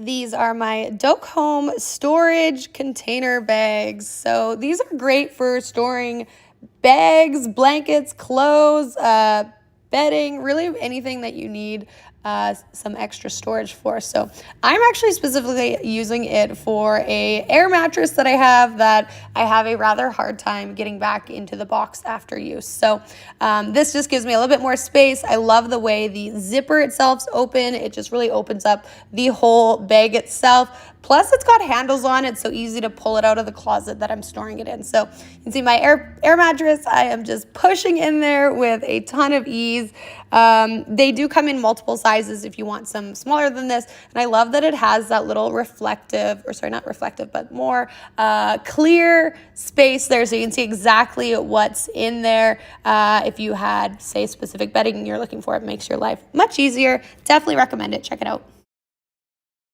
These are my DOKEHOM storage container bags. So these are great for storing bags, blankets, clothes, bedding, really anything that you need some extra storage for. So I'm actually specifically using it for a air mattress that I have a rather hard time getting back into the box after use. So this just gives me a little bit more space. I love the way the zipper itself's open. It just really opens up the whole bag itself. Plus, it's got handles on it, so easy to pull it out of the closet that I'm storing it in. So you can see my air mattress, I am just pushing in there with a ton of ease. They do come in multiple sizes if you want some smaller than this. And I love that it has that little reflective, or sorry, not reflective, but more clear space there. So you can see exactly what's in there. If you had, say, specific bedding you're looking for, it makes your life much easier. Definitely recommend it. Check it out.